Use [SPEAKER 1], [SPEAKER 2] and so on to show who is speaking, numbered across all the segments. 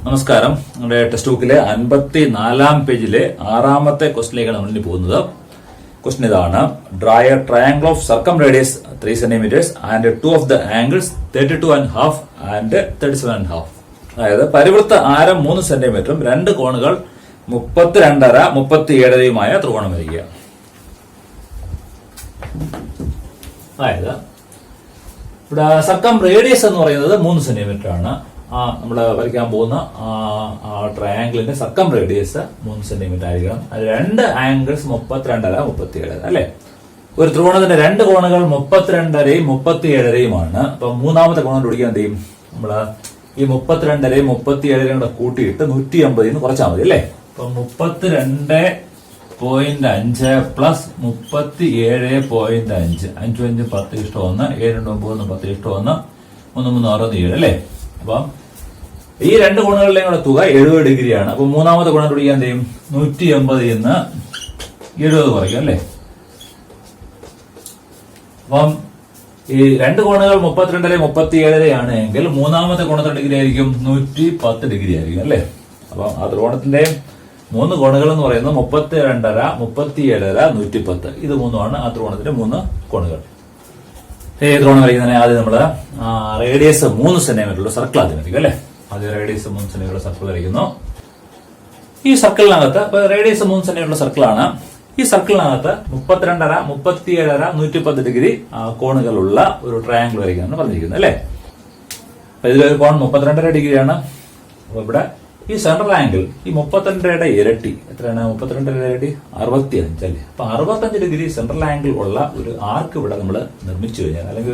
[SPEAKER 1] നമസ്കാരം. നമ്മുടെ ടെക്സ്റ്റ് ബുക്കിലെ 54-ാം പേജിലെ 6-ാമത്തെ ക്വസ്റ്റിലേക്കാണ് നമ്മൾ ഇനി പോകുന്നത്. ക്വസ്റ്റൻ ഇതാണ്: draw a triangle of circumradius 3 cm and two of the angles 32.5 and 37.5. അതായത് പരിവൃത്ത ആരം 3 സെന്റിമീറ്ററും രണ്ട് കോണുകൾ 32.5 37.5യുമായ ത്രികോണം വരയ്ക്കുക. അതായത് ഇവിടെ സർക്കം റേഡിയസ് എന്ന് പറയുന്നത് 3 സെന്റിമീറ്റർ ആണ്. നമ്മൾ വരയ്ക്കാൻ പോകുന്ന ട്രയാംഗിളിന്റെ സർക്കം റേഡിയസ് 3 സെന്റിമീറ്റർ ആയിരിക്കണം. അത് രണ്ട് ആംഗിൾസ് 32.5 37 അല്ലെ. ഒരു ത്രികോണത്തിന്റെ രണ്ട് കോണുകൾ 32.5 37.5യുമാണ്. അപ്പൊ മൂന്നാമത്തെ കോണം പിടിക്കാൻ എന്ത് ചെയ്യും? നമ്മള് ഈ 32.5 37 കൂടെ കൂട്ടിയിട്ട് 150 കുറച്ചാൽ മതി അല്ലെ. അപ്പൊ 32.5 പ്ലസ് 37.5 5 5 10 1 7 9 10 1 3 3 6 7 അല്ലെ. അപ്പം ഈ രണ്ട് കോണുകളുടെയും കൂടെ തുക 70 ഡിഗ്രിയാണ്. അപ്പൊ മൂന്നാമത്തെ കോണം പിടിക്കാൻ എന്ത് ചെയ്യും? 180 നിന്ന് 70 കുറയ്ക്കും അല്ലെ. അപ്പം ഈ രണ്ട് കോണുകൾ 32 37 ആണ് എങ്കിൽ മൂന്നാമത്തെ കോണത്തിന്റെ ഡിഗ്രി ആയിരിക്കും 110 ഡിഗ്രി ആയിരിക്കും അല്ലെ. അപ്പൊ ആ ത്രികോണത്തിന്റെ മൂന്ന് കോണുകൾ എന്ന് പറയുന്നത് 32.5 37 110. ഇത് മൂന്നുമാണ് ആ ത്രികോണത്തിന്റെ മൂന്ന് കോണുകൾ. ത്രികോണം വരയ്ക്കുന്നതിന് ആദ്യം നമ്മള് റേഡിയസ് 3 സെന്റിമീറ്ററുള്ള സർക്കിൾ ആദ്യം വരയ്ക്കും അല്ലെ. ആദ്യം റേഡിയസ് 3 സെന്റിമീറ്റർ സർക്കിൾ വരയ്ക്കുന്നു. ഈ സർക്കിളിനകത്ത് റേഡിയസ് 3 സെന്റിമീറ്റർ സർക്കിളാണ്. ഈ സർക്കിളിനകത്ത് 32.5 37 110 ഡിഗ്രി കോണുകളുള്ള ഒരു ട്രയാംഗിൾ വരയ്ക്കാനാണ് പറഞ്ഞിരിക്കുന്നത് അല്ലെ. അപ്പൊ ഇതിലൊരു കോൺ 32.5 ഡിഗ്രിയാണ്. അപ്പൊ ഇവിടെ ഈ സെൻട്രൽ ആംഗിൾ ഈ 32യുടെ ഇരട്ടി എത്രയാണ്? 32യുടെ ഇരട്ടി 65 അല്ലേ. അപ്പൊ 65 ഡിഗ്രി സെൻട്രൽ ആംഗിൾ ഉള്ള ഒരു ആർക്ക് ഇവിടെ നമ്മൾ നിർമ്മിച്ചു കഴിഞ്ഞാൽ, അല്ലെങ്കിൽ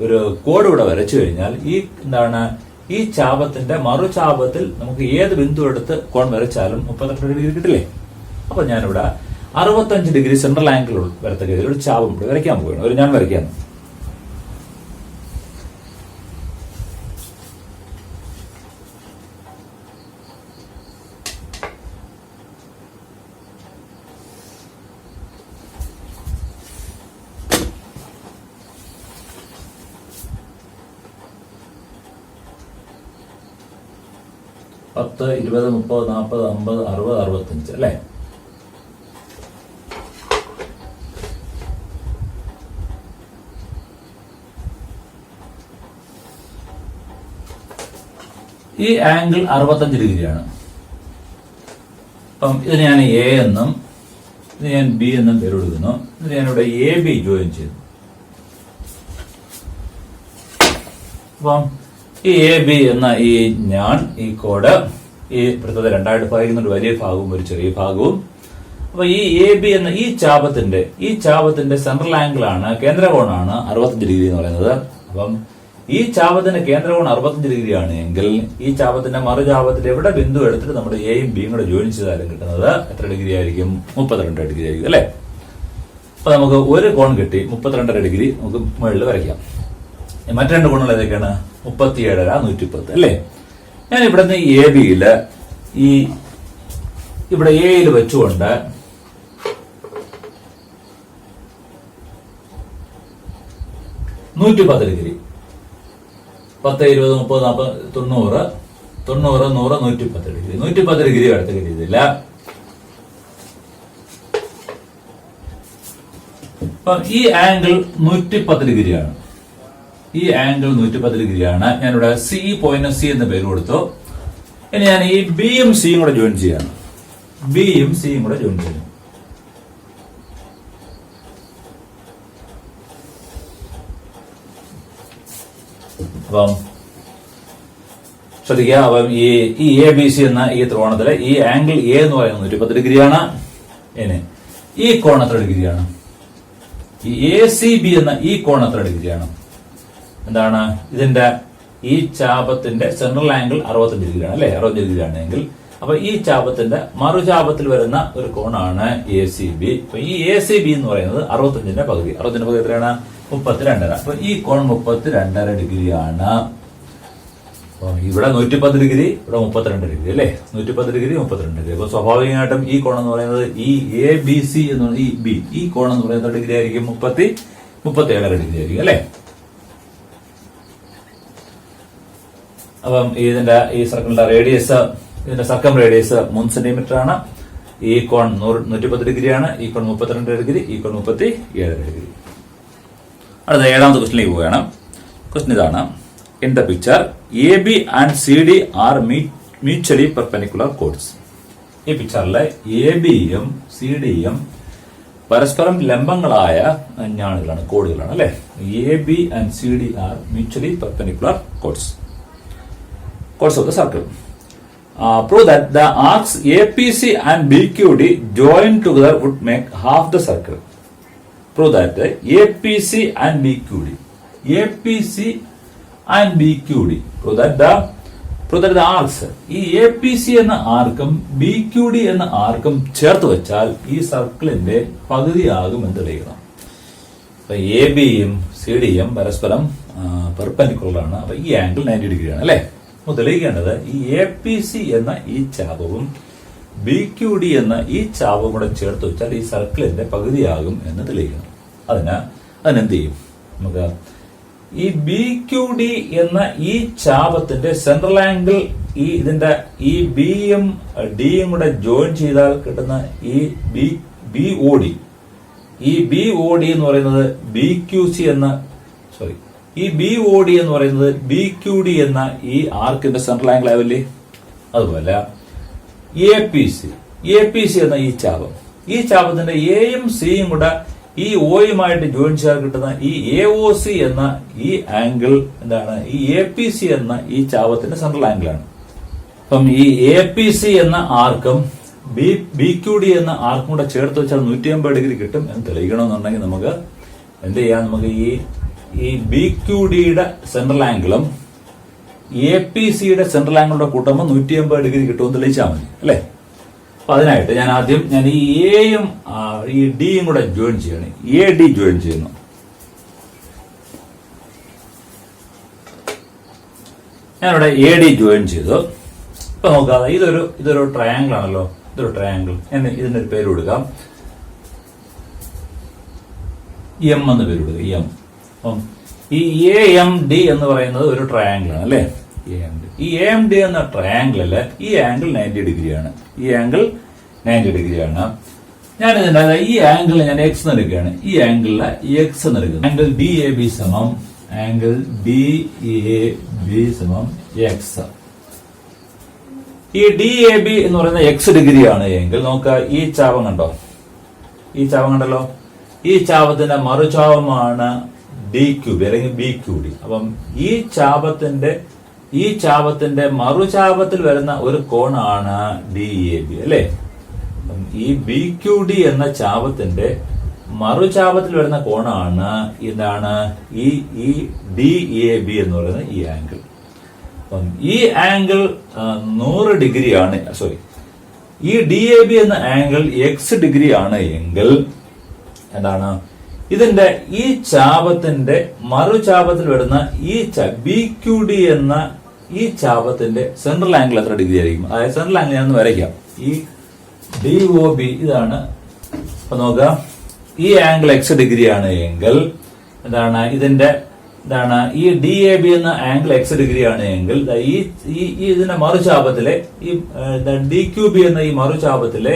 [SPEAKER 1] ഒരു കോഡ് ഇവിടെ വരച്ചു കഴിഞ്ഞാൽ ഈ ഈ ചാപത്തിന്റെ മറുചാപത്തിൽ നമുക്ക് ഏത് ബിന്ദു എടുത്ത് കോൺ വരച്ചാലും 32 ഡിഗ്രി കിട്ടില്ലേ. അപ്പൊ ഞാനിവിടെ 65 ഡിഗ്രി സെൻട്രൽ ആംഗിൾ വരത്തക്ക ഒരു ചാപം ഇവിടെ വരയ്ക്കാൻ പോവുകയാണ്. ഞാൻ വരയ്ക്കാൻ 10 20 30 40 50 60 65 അല്ലെ. ഈ ആംഗിൾ 65 ഡിഗ്രിയാണ്. അപ്പം ഇത് ഞാൻ എ എന്നും ഇത് ഞാൻ ബി എന്നും പേര് കൊടുക്കുന്നു. ഇത് ഞാനിവിടെ എ ബി ജോയിൻ ചെയ്തു. അപ്പം ഈ എ ബി എന്ന ഈ കോഡ് ഈ വൃത്തത്തെ രണ്ടായിട്ട് ഭാഗിക്കുന്ന ഒരു വലിയ ഭാഗവും ഒരു ചെറിയ ഭാഗവും. അപ്പൊ ഈ എ ബി എന്ന ഈ ചാപത്തിന്റെ സെൻട്രൽ ആംഗിൾ ആണ്, കേന്ദ്രകോണാണ് 65 ഡിഗ്രി എന്ന് പറയുന്നത്. അപ്പം ഈ ചാപത്തിന്റെ കേന്ദ്രകോൺ 65 ഡിഗ്രി ആണ് എങ്കിൽ ഈ ചാപത്തിന്റെ മറുചാപത്തിൽ എവിടെ ബിന്ദു എടുത്തിട്ട് നമ്മുടെ എയും ബിയും കൂടെ ജോയിൻ ചെയ്താലും കിട്ടുന്നത് എത്ര ഡിഗ്രി ആയിരിക്കും? 32 ഡിഗ്രി ആയിരിക്കും അല്ലെ. അപ്പൊ നമുക്ക് ഒരു കോൺ കിട്ടി 32 ഡിഗ്രി നമുക്ക് മുകളിൽ വരയ്ക്കാം. മറ്റു രണ്ട് കോണുകൾ ഏതൊക്കെയാണ്? 37 110 അല്ലെ. ഞാൻ ഇവിടുന്ന് എ ബിയില് ഇവിടെ എയിൽ വെച്ചുകൊണ്ട് ഡിഗ്രി 10 20 30 40 90 90 100 110 ഡിഗ്രി 110 ഡിഗ്രി അടുത്ത കിട്ടിയതില്ല. അപ്പൊ ഈ ആംഗിൾ 110 ഡിഗ്രിയാണ്. ഈ ആംഗിൾ 110 ഡിഗ്രിയാണ്. ഞാനിവിടെ പോയിന്റ് സി എന്ന് പേര് കൊടുത്തു. ഇനി ഞാൻ ഈ ബിയും സിയും കൂടെ ജോയിൻ ചെയ്യാണ്. ബിയും സിയും കൂടെ ജോയിൻ ചെയ്യും. അപ്പം ശ്രദ്ധിക്കുക. അപ്പം ഈ എ ബി സി എന്ന ഈ ത്രികോണത്തിലെ ഈ ആംഗിൾ എ എന്ന് പറയുന്നത് 110 ഡിഗ്രിയാണ്. ഇനി ഈ കോൺ എത്ര ഡിഗ്രിയാണ്? ഈ എ സി ബി എന്ന ഈ കോൺ എത്ര ഡിഗ്രിയാണ്? എന്താണ് ഇതിന്റെ ഈ ചാപത്തിന്റെ സെൻട്രൽ ആംഗിൾ 65 ഡിഗ്രിയാണ് അല്ലെ. 65 ഡിഗ്രി ആണെങ്കിൽ അപ്പൊ ഈ ചാപത്തിന്റെ മറുചാപത്തിൽ വരുന്ന ഒരു കോണാണ് എ സി ബി. അപ്പൊ ഈ എ സി ബി എന്ന് പറയുന്നത് 65ന്റെ പകുതി. 65ന്റെ പകുതി എത്രയാണ്? 32.5. അപ്പൊ ഈ കോൺ 32.5 ഡിഗ്രിയാണ്. ഇവിടെ 110 ഡിഗ്രി, ഇവിടെ 32 ഡിഗ്രി അല്ലെ. 110 ഡിഗ്രി 32 ഡിഗ്രി. അപ്പൊ സ്വാഭാവികമായിട്ടും ഈ കോൺ എന്ന് പറയുന്നത് ഈ എ ബി സി എന്ന് പറയുന്നത് ഈ കോൺ എന്ന് പറയുന്നത് ഡിഗ്രി ആയിരിക്കും 37 ഡിഗ്രി ആയിരിക്കും അല്ലെ. അപ്പം ഈ സർക്കിളിന്റെ റേഡിയസ്, ഇതിന്റെ സർക്കം റേഡിയസ് 3 സെന്റിമീറ്റർ ആണ്. ഈ കോൺ 110 ഡിഗ്രിയാണ്. ഈ കോൺ 32 ഡിഗ്രി, ഈ കോൺ 37 ഡിഗ്രി. അടുത്ത 7ാമത്തെ ക്വസ്റ്റിലേക്ക് പോവുകയാണ്. ക്വസ്റ്റ്യൻ ഇതാണ്: in the picture AB and CD are mutually perpendicular chords. ഈ പിക്ചറിലെ ABയും CDയും പരസ്പരം ലംബങ്ങളായ ഞാണുകളാണ്, കോഡുകളാണ് അല്ലെ. AB and CD are mutually perpendicular chords of the circle. Prove that the arcs APC and BQD joined together would make half the circle. Prove that APC and BQD prove that the arcs, ഈ APC എന്ന ആർക്കും BQD എന്ന ആർക്കും ചേർത്ത് വെച്ചാൽ ഈ സർക്കിളിന്റെ പകുതിയാകും എന്ന് തെളിയിക്കണം. അപ്പൊ ABയും CDയും പരസ്പരം പെർപെൻഡിക്കുലർ ആണ്. അപ്പൊ ഈ ആംഗിൾ 90 ഡിഗ്രിയാണ് അല്ലെ. തെളിയിക്കേണ്ടത് ഈ APC എന്ന ഈ ചാപവും BQD എന്ന ഈ ചാപവും കൂടെ ചേർത്ത് വെച്ചാൽ ഈ സർക്കിളിന്റെ പകുതിയാകും എന്ന് തെളിയിക്കണം. അതിനെന്ത് ചെയ്യും? നമുക്ക് ഈ BQD എന്ന ഈ ചാപത്തിന്റെ സെൻട്രൽ ആംഗിൾ ഇതിന്റെ ഈ ബിയും ഡിയും കൂടെ ജോയിൻ ചെയ്താൽ കിട്ടുന്ന ഈ BOD എന്ന് പറയുന്നത് BQD എന്ന് പറയുന്നത് BQD എന്ന ഈ ആർക്കിന്റെ സെൻട്രൽ ആംഗിൾ ആവില്ലേ? അതുപോലെ APC എന്ന ഈ ചാപത്തിന്റെ എയും സിയും കൂടെ ഈ ഓയുമായിട്ട് ജോയിൻ ചെയ്താൽ കിട്ടുന്ന ഈ AOC എന്ന ഈ ആംഗിൾ എന്താണ്? ഈ APC എന്ന ഈ ചാപത്തിന്റെ സെൻട്രൽ ആംഗിൾ ആണ്. അപ്പം ഈ APC എന്ന ആർക്കും BQD എന്ന ആർക്കും കൂടെ ചേർത്ത് വെച്ചാൽ 180 ഡിഗ്രി കിട്ടും എന്ന് തെളിയിക്കണമെന്നുണ്ടെങ്കിൽ നമുക്ക് എന്ത് ചെയ്യാം? നമുക്ക് ഈ BQDയുടെ സെൻട്രൽ ആംഗിളും APCയുടെ സെൻട്രൽ ആംഗിളുടെ കൂട്ടുമ്പോൾ 180 ഡിഗ്രി കിട്ടുമെന്ന് തെളിയിച്ചാൽ മതി അല്ലെ. അപ്പൊ അതിനായിട്ട് ഞാൻ ഈ എയും ഈ ഡിയും കൂടെ ജോയിൻ ചെയ്യണം. AD ജോയിൻ ചെയ്യുന്നു. ഞാനിവിടെ AD ജോയിൻ ചെയ്തു. ഇപ്പൊ നോക്കാതെ ഇതൊരു ട്രയാംഗിൾ ആണല്ലോ. ഇതൊരു ട്രയാംഗിൾ. ഇതിനൊരു പേര് കൊടുക്കാം, M എന്ന് പേര് കൊടുക്കുക. M. അപ്പം ഈ AMD എന്ന് പറയുന്നത് ഒരു ട്രയാംഗിൾ ആണ് അല്ലെ. ഈ AMD എന്ന ട്രയാംഗിളില് ഈ ആംഗിൾ 90 ഡിഗ്രിയാണ്. ഞാൻ ഇതിന്റെ ഈ ആംഗിളിൽ ഞാൻ X എടുക്കുകയാണ്. ഈ ആംഗിളില് X എടുക്കുന്നത് ആംഗിൾ DAB സമം X. ഈ DAB എന്ന് പറയുന്ന X ഡിഗ്രിയാണ് എങ്കിൽ നോക്കുക, ഈ ചാപം കണ്ടല്ലോ. ഈ ചാപത്തിന്റെ മറുചാപമാണ് DQB അല്ലെങ്കിൽ BQD. അപ്പം ഈ ചാപത്തിന്റെ മറുചാപത്തിൽ വരുന്ന ഒരു കോണാണ് DAB അല്ലെ. ഈ BQD എന്ന ചാപത്തിന്റെ മറുചാപത്തിൽ വരുന്ന കോണാണ് ഈ DAB എന്ന് പറയുന്ന ഈ ആംഗിൾ. അപ്പം ഈ ആംഗിൾ 100 ഡിഗ്രിയാണ്. ഈ DAB എന്ന ആംഗിൾ X ഡിഗ്രി ആണ് എങ്കിൽ ഇതിന്റെ ഈ ചാപത്തിന്റെ മറുചാപത്തിൽ വരുന്ന ഈ BQD എന്ന ഈ ചാപത്തിന്റെ സെൻട്രൽ ആംഗിൾ എത്ര ഡിഗ്രി ആയിരിക്കും? അതായത് സെൻട്രൽ ആംഗിൾ ഞാൻ വരയ്ക്കാം. ഈ DOB ഇതാണ്. അപ്പൊ നോക്കുക, ഈ ആംഗിൾ X ഡിഗ്രിയാണ് എങ്കിൽ ഇതിന്റെ ഈ DAB എന്ന ആംഗിൾ X ഡിഗ്രിയാണ് എങ്കിൽ ഇതിന്റെ മറുചാപത്തിലെ ഈ DQB എന്ന ഈ മറുചാപത്തിലെ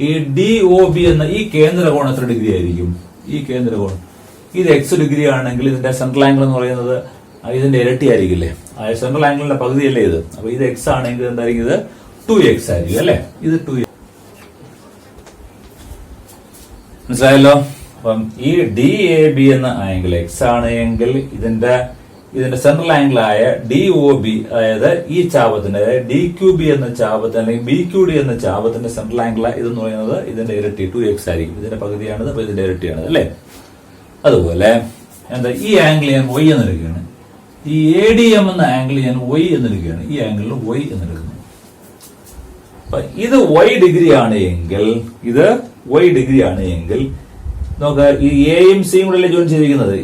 [SPEAKER 1] ഈ DOB എന്ന ഈ കേന്ദ്രകോൺ എത്ര ഡിഗ്രി ആയിരിക്കും? ഈ കേന്ദ്രകോൺ ഇത് X ഡിഗ്രി ആണെങ്കിൽ ഇതിന്റെ സെൻട്രൽ ആംഗിൾ എന്ന് പറയുന്നത് ഇതിന്റെ ഇരട്ടി ആയിരിക്കില്ലേ? അതായത് സെൻട്രൽ ആംഗിളിന്റെ പകുതിയല്ലേ ഇത്. അപ്പൊ ഇത് X ആണെങ്കിൽ എന്തായിരിക്കും? ഇത് 2X ആയിരിക്കും അല്ലെ. ഇത് 2X. മനസ്സിലായല്ലോ. അപ്പം ഈ DAB എന്ന ആംഗിൾ X ആണ് എങ്കിൽ ഇതിന്റെ സെൻട്രൽ ആംഗിൾ ആയ DOB, അതായത് ഈ ചാപത്തിന്റെ DQB എന്ന ചാപത്തിന് അല്ലെങ്കിൽ BQD എന്ന ചാപത്തിന്റെ സെൻട്രൽ ആംഗിൾ ഇതെന്ന് പറയുന്നത് ഇതിന്റെ ഇരട്ടി 2X ആയിരിക്കും. ഇതിന്റെ പകുതിയാണിത്, അപ്പൊ ഇതിന്റെ ഇരട്ടിയാണിത് അല്ലെ. അതുപോലെ ഈ ആംഗിൾ ഞാൻ Y എന്നെടുക്കുകയാണ്. ഈ ADM എന്ന ആംഗിൾ ഞാൻ Y എന്നെടുക്കുകയാണ്. ഈ ആംഗിളിൽ Y എന്നെടുക്കുന്നു. അപ്പൊ ഇത് Y ഡിഗ്രി ആണ് എങ്കിൽ നോക്കുക, ഈ എയും സിയും കൂടെ ജോയിൻ ചെയ്തിരിക്കുന്നത്.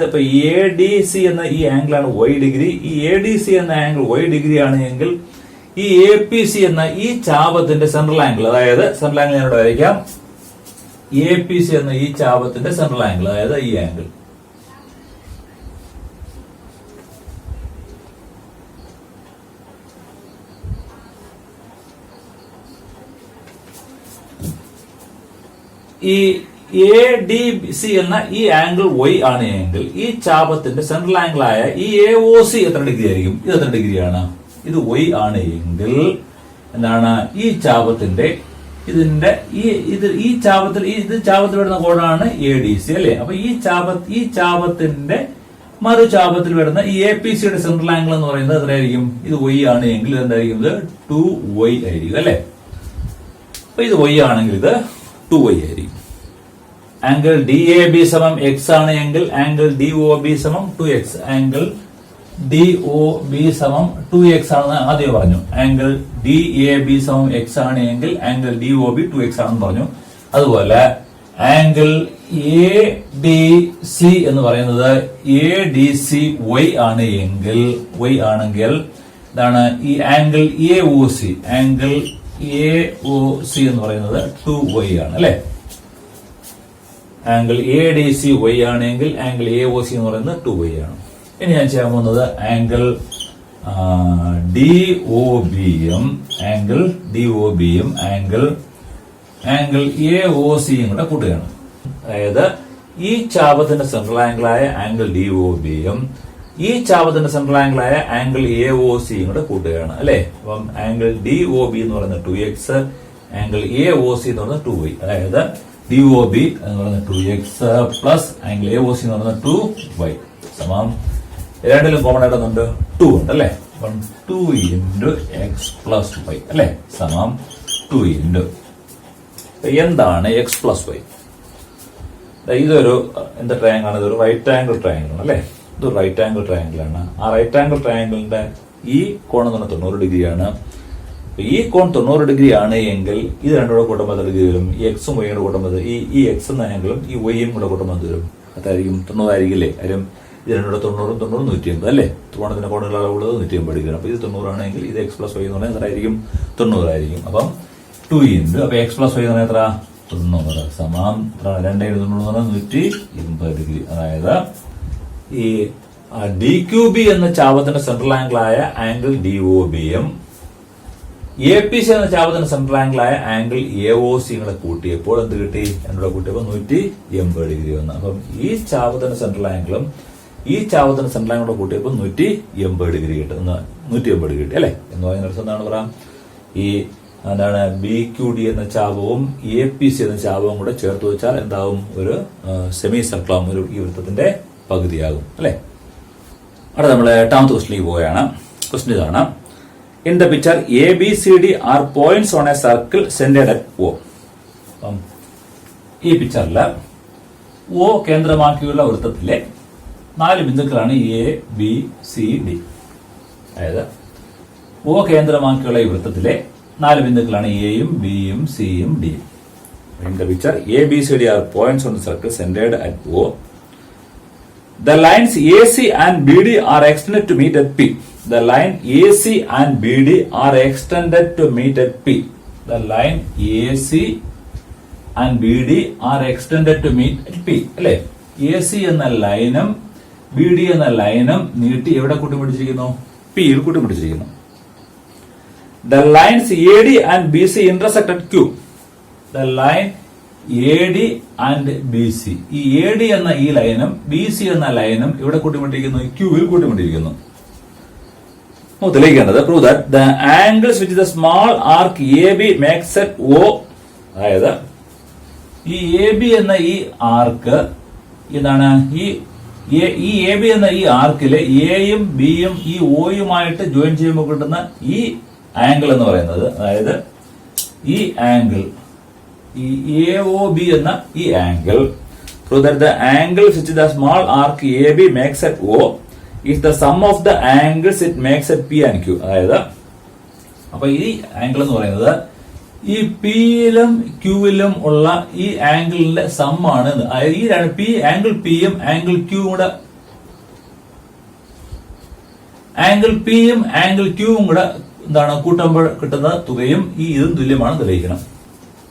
[SPEAKER 1] അപ്പൊ ADC എന്ന ഈ ആംഗിൾ ആണ് Y ഡിഗ്രി. ഈ ADC എന്ന ആംഗിൾ Y ഡിഗ്രി ആണ് എങ്കിൽ ഈ APC എന്ന ഈ ചാപത്തിന്റെ സെൻട്രൽ ആംഗിൾ, അതായത് സെൻട്രൽ ആംഗിൾ ഞാൻ ഇവിടെ വരയ്ക്കാം. APC എന്ന ഈ ചാപത്തിന്റെ സെൻട്രൽ ആംഗിൾ, അതായത് ഈ ആംഗിൾ ഈ എ ഡി സി എന്ന ഈ ആംഗിൾ y ആണ് എങ്കിൽ ഈ ചാപത്തിന്റെ സെൻട്രൽ ആംഗിൾ ആയ ഈ എ ഒ സി എത്ര ഡിഗ്രി ആയിരിക്കും? ഇത് എത്ര ഡിഗ്രിയാണ്? ഇത് y ആണ് എങ്കിൽ എന്താണ് ഈ ചാപത്തിന്റെ ഇതിന്റെ ഈ ചാപത്തിൽ വരുന്ന കോണാണ് എ ഡി സി അല്ലെ. അപ്പൊ ഈ ചാപത്തിന്റെ മറുചാപത്തിൽ വരുന്ന ഈ എ പി സിയുടെ സെൻട്രൽ ആംഗിൾ എന്ന് പറയുന്നത് എത്രയായിരിക്കും? ഇത് y ആണ് എങ്കിൽ എന്തായിരിക്കും? ഇത് 2y ആയിരിക്കും അല്ലെ. അപ്പൊ ഇത് y ആണെങ്കിൽ ഇത് 2y ആയിരിക്കും. ആംഗിൾ ഡി എ ബി സമം എക്സ് ആണ് എങ്കിൽ ആംഗിൾ ഡി ഒ ബി സമം 2x. Angle D O B സമം 2x ആണെന്ന് ആദ്യം പറഞ്ഞു. ആംഗിൾ ഡി എ ബി സമം എക്സ് ആണ് എങ്കിൽ angle D O B 2x ആണെന്ന് പറഞ്ഞു. അതുപോലെ ആംഗിൾ എ ഡി സി എന്ന് പറയുന്നത് എ ഡി സി y ആണ് എങ്കിൽ ഇതാണ് ഈ ആംഗിൾ എ ഒ സി എന്ന് പറയുന്നത് 2y ആണ് അല്ലെ. Angle A D C y ആണെങ്കിൽ ആംഗിൾ എ ഒ സി എന്ന് പറയുന്നത് 2y ആണ്. ഇനി ഞാൻ ചെയ്യാൻ പോകുന്നത് ആംഗിൾ ഡി ഒ ബിയും ആംഗിൾ എ ഒ സിയും കൂടെ കൂട്ടുകയാണ്. അതായത് ഈ ചാപത്തിന്റെ സെൻട്രൽ ആംഗിളായ ആംഗിൾ ഡി ഒ ബിയും ഈ ചാപത്തിന്റെ സെൻട്രൽ ആംഗിളായ ആംഗിൾ എ ഒ സിയും കൂടെ കൂട്ടുകയാണ് അല്ലെ. അപ്പം ആംഗിൾ ഡി ഒ ബി എന്ന് പറയുന്നത് 2x, angle A O C എന്ന് പറയുന്നത് 2y. അതായത് ഡി ഒ ബി എന്ന് പറയുന്നത് 2x plus angle A O C എന്ന് പറയുന്നത് 2y സമം രണ്ടിലും കോമൺ ആയിട്ടുണ്ട് 2 ഉണ്ട് അല്ലെ. അപ്പം 2 ഇൻറ്റു എക്സ് പ്ലസ് വൈ അല്ലെ സമം 2 ഇൻറ്റു എന്താണ് എക്സ് പ്ലസ് വൈ? ഇതൊരു എന്ത് ട്രയാങ്കിൾ ആണ്? ഇതൊരു റൈറ്റ് ആംഗിൾ ട്രയാങ്കിൾ ആണ് അല്ലെ. ഇതൊരു റൈറ്റ് ആംഗിൾ ട്രയാങ്കിൾ ആണ്. ആ റൈറ്റ് ആംഗിൾ ട്രയാങ്കിളിന്റെ ഈ കോൺ എന്ന് പറഞ്ഞാൽ 90 ഡിഗ്രിയാണ്. ഈ കോൺ 90 ഡിഗ്രി ആണ് എങ്കിൽ ഇത് രണ്ടുകൂടെ കൂട്ടുമ്പോൾ ഡിഗ്രി വരും. ഈ എക്സും വൈയും കൂടെ കൂട്ടുമ്പോൾ ഈ എക്സ് എന്ന ആംഗിളും ഈ വൈയും കൂടെ കൂട്ടുമ്പോൾ വരും. അതായിരിക്കും 90 ആയിരിക്കില്ലേ. കാര്യം ഇത് രണ്ടുകൂടെ 90 150 അല്ലെ. ത്രികോണത്തിന്റെ കോണുകളുടെ കൂടെ 150 ഡിഗ്രിയാണ്. അപ്പൊ ഇത് 90 ആണെങ്കിൽ ഇത് എക്സ് പ്ലസ് വൈ എന്ന് പറഞ്ഞാൽ എത്രയായിരിക്കും? 90 ആയിരിക്കും. അപ്പം 2 ഇൻറ്റു അപ്പൊ എക്സ് പ്ലസ് വൈ എന്ന് പറഞ്ഞാൽ എത്ര? 90 സമം 180 ഡിഗ്രി. അതായത് ഈ ഡി ക്യൂ ബി എന്ന ചാപത്തിന്റെ സെൻട്രൽ ആംഗിൾ ആയ ആംഗിൾ ഡി ഒ ബിയും എ പി സി എന്ന ചാപത്തിന്റെ സെൻട്രൽ ആംഗിൾ ആയ ആംഗിൾ എ ഒ സി കൂടെ കൂട്ടിയപ്പോൾ എന്ത് കിട്ടി? എന്നോട് കൂട്ടിയപ്പോൾ 180 ഡിഗ്രി വന്നു. അപ്പം ഈ ചാപത്തിന്റെ സെൻട്രൽ ആംഗിളും ഈ ചാപത്തിന്റെ സെൻട്രൽ ആംഗിൾ കൂടെ കൂട്ടിയപ്പോൾ 180 ഡിഗ്രി കിട്ടും. 180 ഡിഗ്രി കിട്ടി അല്ലെ. എന്ന് പറയുന്നത് എന്താണ് പറയാം? ഈ എന്താണ് ബി ക്യു ഡി എന്ന ചാപവും എ പി സി എന്ന ചാപവും കൂടെ ചേർത്ത് വെച്ചാൽ എന്താവും? ഒരു സെമി സർക്കിളാവും. ഒരു ഈ വൃത്തത്തിന്റെ പകുതിയാകും അല്ലെ. അവിടെ നമ്മൾ 8ാമത്തെ ക്വസ്റ്റിലേക്ക് പോവുകയാണ്. ക്വസ്റ്റ്യൻ ഇതാണ്: in the picture A B C D are points on a circle centred at O. ഈ പിക്ചറിൽ ഒ കേന്ദ്രമാക്കിയുള്ള വൃത്തത്തിലെ 4 ബിന്ദുക്കളാണ് എ ബി സി ഡി. അതായത് ഒ കേന്ദ്രമാക്കിയുള്ള ഈ വൃത്തത്തിലെ 4 ബിന്ദുക്കളാണ് എയും ബിയും സിയും ഡിയും. In the picture A B C D are points on the circle centred at O. The lines AC and BD are extended to meet at P. The line AC and BD are extended to meet at P. The line AC and BD are extended to meet at P. അല്ലേ? AC എന്ന ലൈനും BD എന്ന ലൈനും നീട്ടി എവിടെ കൂട്ടിമുട്ടിച്ചിരിക്കുന്നു? P യിൽ കൂട്ടിമുട്ടിച്ചിരിക്കുന്നു. The lines AD and BC intersect at Q. The line AD and BC. ഈ AD എന്ന ഈ ലൈനും BC എന്ന ലൈനും ഇവിടെ കൂട്ടിമുട്ടിയിരിക്കുന്നു, ക്യൂവിൽ കൂട്ടിമുട്ടിയിരിക്കുന്നു. തെളിയിക്കേണ്ടത് prove that the angles which the small arc AB makes at O. അതായത് ഈ AB എന്ന ഈ ആർക്ക് എന്താണ്? ഈ AB എന്ന ഈ ആർക്കിലെ എയും ബിയും ഈ ഓയുമായിട്ട് ജോയിൻ ചെയ്യുമ്പോൾ കിട്ടുന്ന ഈ ആംഗിൾ എന്ന് പറയുന്നത്, അതായത് ഈ ആംഗിൾ ഈ AOB എന്ന ഈ angle, so that the angles which the small arc AB makes at O is the sum of the angles it makes at P and Q. അതായത് അപ്പൊ ഈ ആംഗിൾ എന്ന് പറയുന്നത് ഈ പിയിലും ക്യൂവിലും ഉള്ള ഈ ആംഗിളിന്റെ സം ആണ്. അതായത് ഈ ആംഗിൾ പിയും ആംഗിൾ ക്യൂവും കൂടെ എന്താണ് കൂട്ടുമ്പോൾ കിട്ടുന്ന തുകയും ഈ ഇതും തുല്യമാണ് തെളിയിക്കണം.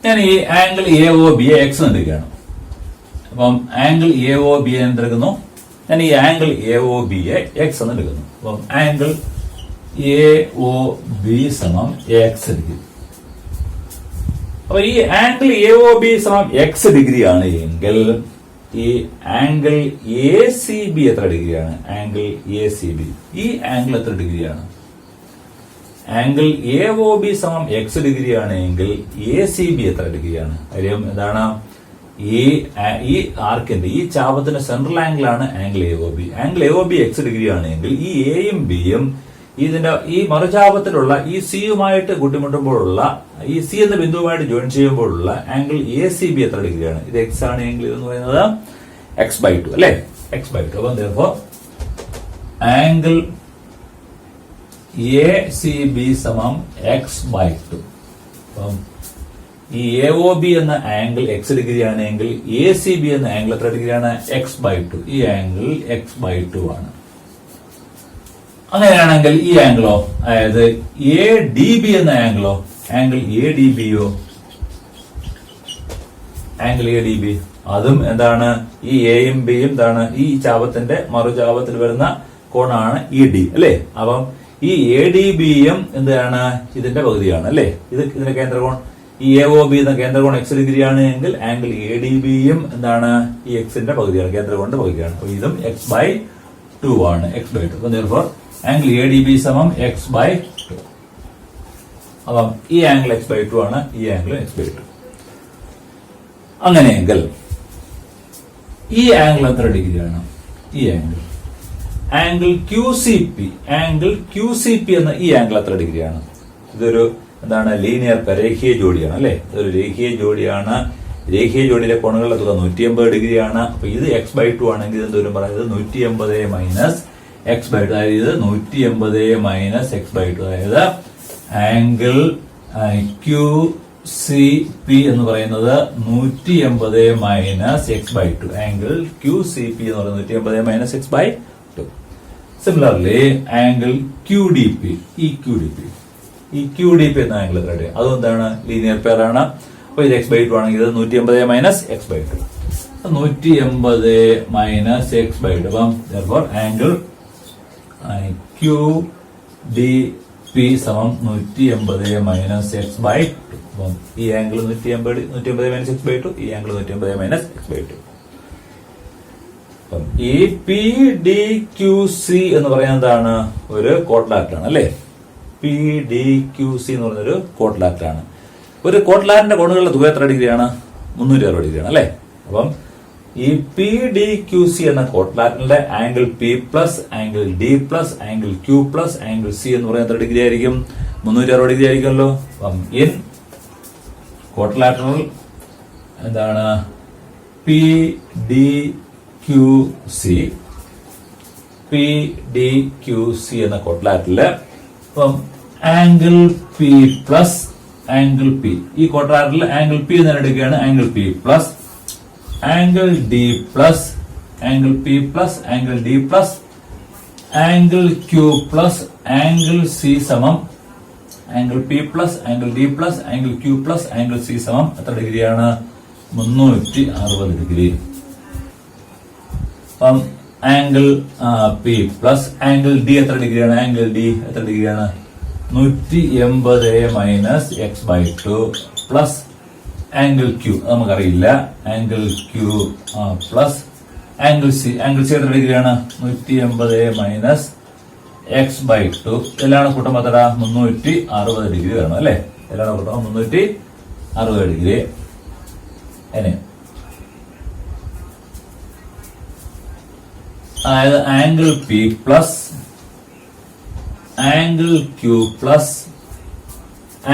[SPEAKER 1] ഞാൻ ഈ ആംഗിൾ AOB എക്സ് എടുക്കുകയാണ്. അപ്പം ആംഗിൾ AOB എന്തെടുക്കുന്നു? ഞാൻ ഈ ആംഗിൾ AOB എക്സ് എന്ന് എടുക്കുന്നു. അപ്പം ആംഗിൾ AOB സമം എക്സ് എടുക്കും. അപ്പൊ ഈ ആംഗിൾ എ ഒ ബി സമം എക്സ് ഡിഗ്രി ആണ് എങ്കിൽ ഈ ആംഗിൾ എ സി ബി എത്ര ഡിഗ്രിയാണ്? ആംഗിൾ എ സി ബി ഈ ആംഗിൾ എത്ര ഡിഗ്രിയാണ്? ആംഗിൾ എ ഒ ബി സമം എക്സ് ഡിഗ്രി ആണ് എങ്കിൽ എ സി ബി എത്ര ഡിഗ്രിയാണ്? കാര്യം എന്താണ്? ഈ ആർക്കിന്റെ ഈ ചാപത്തിന്റെ സെൻട്രൽ ആംഗിൾ ആണ് angle A O B. Angle A O B X degree ആണെങ്കിൽ ഈ എയും ബിയും ഇതിന്റെ ഈ മറുചാപത്തിലുള്ള ഈ സിയുമായിട്ട് കൂട്ടിമുട്ടുമ്പോഴുള്ള ഈ സി എന്ന ബിന്ദുവുമായിട്ട് ജോയിൻ ചെയ്യുമ്പോഴുള്ള ആംഗിൾ എ സി ബി എത്ര ഡിഗ്രിയാണ്? ഇത് എക്സ് ആണെങ്കിൽ ഇതെന്ന് പറയുന്നത് എക്സ് ബൈ ടു അല്ലെ? X by two. അപ്പം therefore angle A C B സമം എക്സ് ബൈ ടു. അപ്പം ഈ എ ഒ ബി എന്ന ആംഗിൾ എക്സ് ഡിഗ്രി ആണെങ്കിൽ എ സി ബി എന്ന ആംഗിൾ എത്ര ഡിഗ്രിയാണ്? X by two. ഈ ആംഗിൾ എക്സ് ബൈ ടു ആണ്. അങ്ങനെയാണെങ്കിൽ ഈ ആംഗിളോ, അതായത് എ ഡി ബി എന്ന ആംഗിളോ, ആംഗിൾ എ ഡി ബിയോ, ആംഗിൾ എ ഡി ബി അതും എന്താണ്? ഈ എയും ബിയും എന്താണ്? ഈ ചാപത്തിന്റെ മറുചാപത്തിൽ വരുന്ന കോണാണ് ഇ ഡി അല്ലെ? അപ്പം ഈ എ ഡി ബിയും എന്താണ്? ഇതിന്റെ പകുതിയാണ് അല്ലെ? ഇതിന്റെ കേന്ദ്രകോൺ ഈ എ ഒ ബി എന്ന കേന്ദ്രകോൺ എക്സ് ഡിഗ്രി ആണ് എങ്കിൽ ആംഗിൾ എ ഡി ബിയും എന്താണ്? ഈ എക്സിന്റെ പകുതിയാണ്, കേന്ദ്രകോണിന്റെ പകുതിയാണ്. അപ്പൊ ഇതും എക്സ് ബൈ ടു ആണ്. X by two. therefore angle A D B സമം എക്സ് ബൈ ടു. അപ്പം ഈ ആംഗിൾ എക്സ് ബൈ ടു ആണ്, ഈ ആംഗിൾ എക്സ് ബൈ ടു. അങ്ങനെയെങ്കിൽ ഈ ആംഗിൾ എത്ര ഡിഗ്രിയാണ്? ഈ angle Q C P, angle Q C P എന്ന ഈ ആംഗിൾ എത്ര ഡിഗ്രിയാണ്? ഇതൊരു എന്താണ്? ലീനിയർ രേഖീയ ജോഡിയാണ് അല്ലെ? ഇതൊരു രേഖീയ ജോഡിയാണ്. രേഖീയ ജോഡിയിലെ കോണുകളുടെ തുക 180 ഡിഗ്രിയാണ്. അപ്പൊ ഇത് എക്സ് ബൈ ടു ആണെങ്കിൽ എന്തോരും പറയുന്നത്? 180 മൈനസ് എക്സ് ബൈ ടു. അതായത് ഇത് 180 മൈനസ് എക്സ് ബൈ ടു. അതായത് ആംഗിൾ ക്യു സി പി എന്ന് പറയുന്നത് 180 minus x by two. Angle Q C P എന്ന് പറയുന്നത് 180 minus x by two. Similarly angle Q D P, ഈ ക്യു ഡി പി എന്ന angle എത്രയാണ്? അതും എന്താണ്? ലീനിയർ പെയർ ആണ്. അപ്പൊ ഇത് എക്സ് ബൈ ടു ആണെങ്കിൽ ഇത് 180 minus x by two. 180 minus x by two. അപ്പം therefore angle Q D P സമം 180 മൈനസ് എക്സ് ബൈ ടു. അപ്പം ഈ angle 180 minus x by two, ഈ angle 180 minus x by two. അപ്പം ഈ പി ഡി ക്യു സി എന്ന് പറയുന്നതാണ് ഒരു കോട്ട്ലാറ്ററാണ് അല്ലെ? പി ഡി ക്യു സി എന്ന് പറയുന്നൊരു കോട്ട്ലാറ്ററാണ്. ഒരു കോട്ട്ലാറ്ററിന്റെ കോണുകളുടെ തുക എത്ര ഡിഗ്രിയാണ്? 360 ഡിഗ്രിയാണ് അല്ലെ? അപ്പം ഈ പി ഡി ക്യു സി എന്ന കോട്ട്ലാറ്ററിന്റെ angle P plus angle D plus angle Q plus angle C എന്ന് പറയുന്നത് എത്ര ഡിഗ്രി ആയിരിക്കും? 360 ഡിഗ്രി ആയിരിക്കുമല്ലോ. അപ്പം ഇൻ കോട്ട്ലാറ്ററൽ എന്താണ്? P D Q C, P D Q C എന്ന കോട്ട്ലാറ്ററില് അപ്പം angle P plus angle P, ഈ കോട്ട്ലാറ്ററിൽ ആംഗിൾ പി എന്ന് എടുക്കുകയാണ്. Angle P plus angle D plus angle P plus angle D plus angle Q plus angle C സമം angle P plus angle D plus angle Q plus angle C സമം എത്ര ഡിഗ്രിയാണ്? 360 degree. അപ്പം angle P plus angle D എത്ര ഡിഗ്രിയാണ്? Angle D എത്ര ഡിഗ്രിയാണ്? 180 minus x by two plus angle Q നമുക്കറിയില്ല. Angle Q plus angle C എത്ര ഡിഗ്രിയാണ്? 180 മൈനസ് എക്സ് ബൈ ടു. എല്ലാം കൂട്ടുമ്പോൾ എത്ര? 360 ഡിഗ്രി വേണം അല്ലെ? എല്ലാം കൂട്ടുമ്പോൾ 360 ഡിഗ്രി. അതായത് angle P plus angle Q plus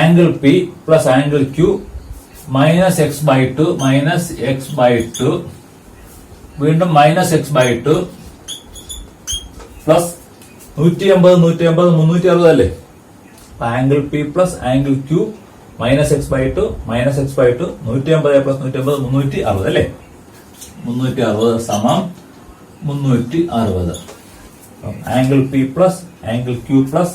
[SPEAKER 1] angle P plus angle Q minus x by two minus x by two വീണ്ടും minus x by two plus 180 360 അല്ലേ? Angle P plus angle Q minus x by two 180 plus 180 360 അല്ലേ? 360 സമം 360. Angle P plus angle Q plus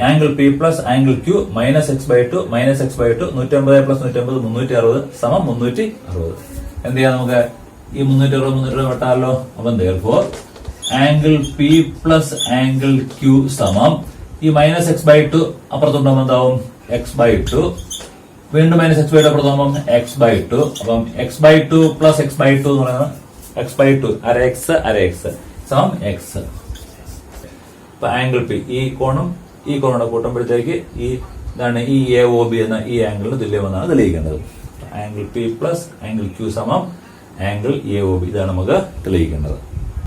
[SPEAKER 1] angle P plus angle Q minus x by two 180 plus 180 360 സമം 360. എന്ത് ചെയ്യാം നമുക്ക്? ഈ 360 വെട്ടാമല്ലോ. അപ്പം therefore angle P plus angle Q സമം ഈ മൈനസ് എക്സ് ബൈ ടു അപ്പുറത്തുണ്ടാകുമ്പോൾ എന്താവും? എക്സ് ബൈ ടു വീണ്ടും മൈനസ് എക്സ് ബൈയുടെ പ്രഥമം x/2. അപ്പം x/2 പ്ലസ് x/2 എന്ന് പറയുന്നത് x/2 അര എക്സ് സമം എക്സ്. അപ്പൊ ആംഗിൾ പി ഈ കോണും ഈ കോണോടെ കൂട്ടുമ്പോഴത്തേക്ക് ഈ ഇതാണ് ഈ AOB എന്ന ഈ ആംഗിളിന് തുല്യമെന്നാണ് തെളിയിക്കേണ്ടത്. Angle P plus angle Q സമം ആംഗിൾ AOB. ഇതാണ് നമുക്ക് തെളിയിക്കേണ്ടത്.